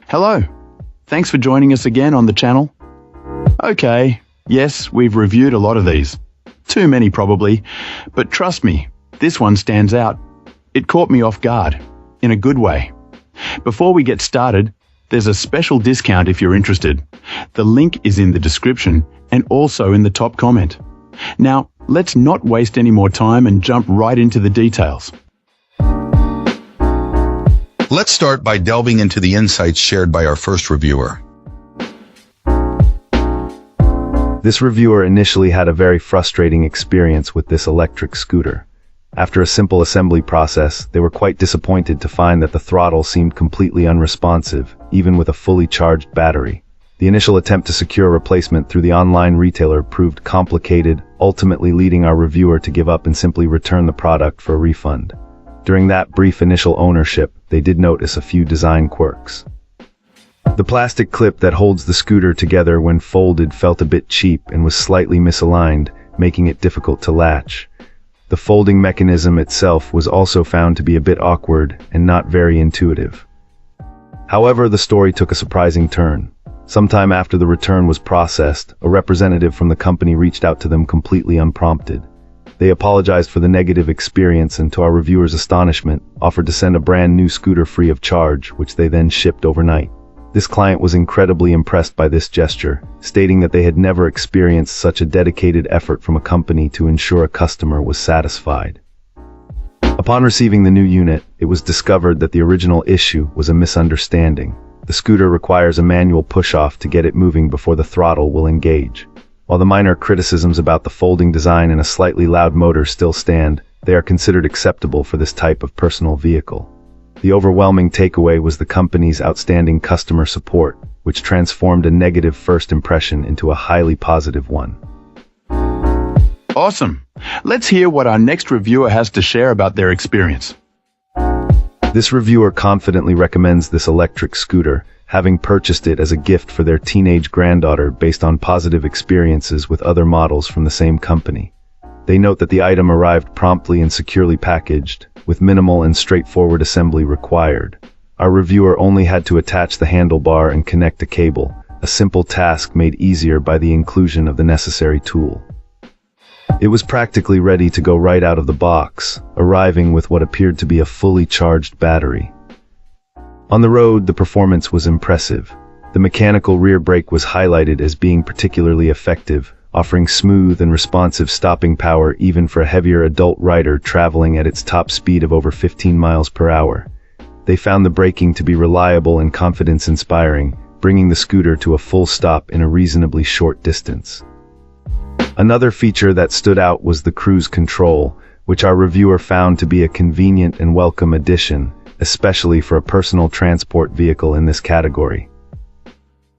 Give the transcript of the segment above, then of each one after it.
Hello. Thanks for joining us again on the channel. Okay, yes, we've reviewed a lot of these. Too many probably, but trust me, this one stands out. It caught me off guard, in a good way. Before we get started, there's a special discount if you're interested. The link is in the description and also in the top comment. Now, let's not waste any more time and jump right into the details. Let's start by delving into the insights shared by our first reviewer. This reviewer initially had a very frustrating experience with this electric scooter. After a simple assembly process, they were quite disappointed to find that the throttle seemed completely unresponsive, even with a fully charged battery. The initial attempt to secure a replacement through the online retailer proved complicated, ultimately leading our reviewer to give up and simply return the product for a refund. During that brief initial ownership, they did notice a few design quirks. The plastic clip that holds the scooter together when folded felt a bit cheap and was slightly misaligned, making it difficult to latch. The folding mechanism itself was also found to be a bit awkward and not very intuitive. However, the story took a surprising turn. Sometime after the return was processed, a representative from the company reached out to them completely unprompted. They apologized for the negative experience and, to our reviewer's astonishment, offered to send a brand new scooter free of charge, which they then shipped overnight. This client was incredibly impressed by this gesture, stating that they had never experienced such a dedicated effort from a company to ensure a customer was satisfied. Upon receiving the new unit, it was discovered that the original issue was a misunderstanding. The scooter requires a manual push-off to get it moving before the throttle will engage. While the minor criticisms about the folding design and a slightly loud motor still stand, they are considered acceptable for this type of personal vehicle. The overwhelming takeaway was the company's outstanding customer support, which transformed a negative first impression into a highly positive one. Awesome. Let's hear what our next reviewer has to share about their experience. This reviewer confidently recommends this electric scooter, having purchased it as a gift for their teenage granddaughter based on positive experiences with other models from the same company. They note that the item arrived promptly and securely packaged, with minimal and straightforward assembly required. Our reviewer only had to attach the handlebar and connect a cable, a simple task made easier by the inclusion of the necessary tool. It was practically ready to go right out of the box, arriving with what appeared to be a fully charged battery. On the road, the performance was impressive. The mechanical rear brake was highlighted as being particularly effective, offering smooth and responsive stopping power even for a heavier adult rider traveling at its top speed of over 15 miles per hour. They found the braking to be reliable and confidence-inspiring, bringing the scooter to a full stop in a reasonably short distance. Another feature that stood out was the cruise control, which our reviewer found to be a convenient and welcome addition, especially for a personal transport vehicle in this category.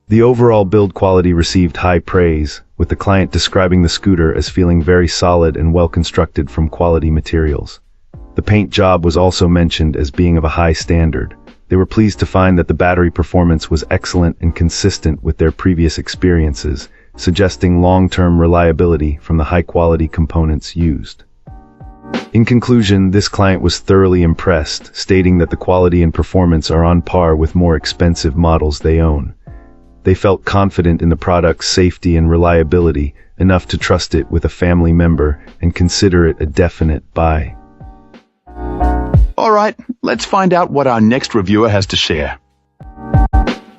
The overall build quality received high praise, with the client describing the scooter as feeling very solid and well constructed from quality materials. The paint job was also mentioned as being of a high standard. They were pleased to find that the battery performance was excellent and consistent with their previous experiences, suggesting long-term reliability from the high-quality components used. In conclusion, this client was thoroughly impressed, stating that the quality and performance are on par with more expensive models they own. They felt confident in the product's safety and reliability, enough to trust it with a family member and consider it a definite buy. All right, let's find out what our next reviewer has to share.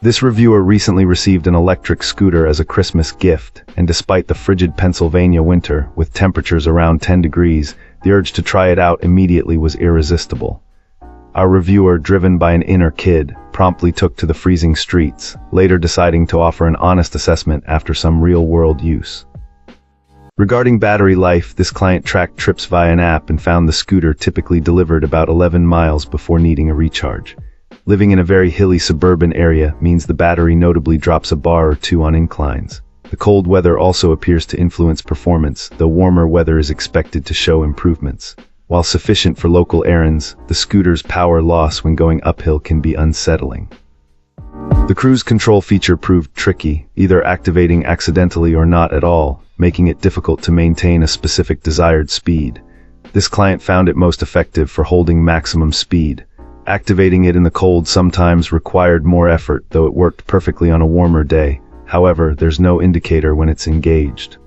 This reviewer recently received an electric scooter as a Christmas gift, and despite the frigid Pennsylvania winter, with temperatures around 10 degrees, the urge to try it out immediately was irresistible. Our reviewer, driven by an inner kid, promptly took to the freezing streets, later deciding to offer an honest assessment after some real-world use. Regarding battery life, this client tracked trips via an app and found the scooter typically delivered about 11 miles before needing a recharge. Living in a very hilly suburban area means the battery notably drops a bar or two on inclines. The cold weather also appears to influence performance, though warmer weather is expected to show improvements. While sufficient for local errands, the scooter's power loss when going uphill can be unsettling. The cruise control feature proved tricky, either activating accidentally or not at all, making it difficult to maintain a specific desired speed. This client found it most effective for holding maximum speed. Activating it in the cold sometimes required more effort, though it worked perfectly on a warmer day. However, there's no indicator when it's engaged.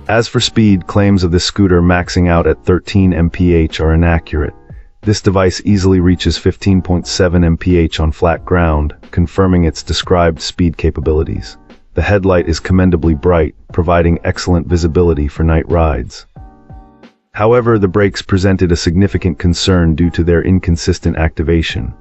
As for speed, claims of this scooter maxing out at 13 mph are inaccurate. This device easily reaches 15.7 mph on flat ground, confirming its described speed capabilities. The headlight is commendably bright, providing excellent visibility for night rides. However, the brakes presented a significant concern due to their inconsistent activation.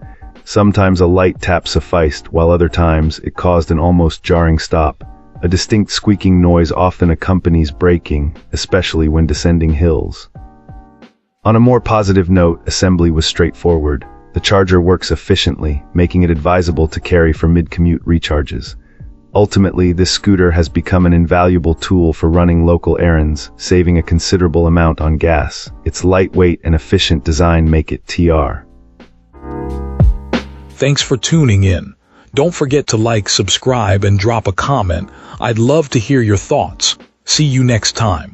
Sometimes a light tap sufficed, while other times it caused an almost jarring stop. A distinct squeaking noise often accompanies braking, especially when descending hills. On a more positive note, assembly was straightforward. The charger works efficiently, making it advisable to carry for mid-commute recharges. Ultimately, this scooter has become an invaluable tool for running local errands, saving a considerable amount on gas. Its lightweight and efficient design make it TR. Thanks for tuning in. Don't forget to like, subscribe, and drop a comment. I'd love to hear your thoughts. See you next time.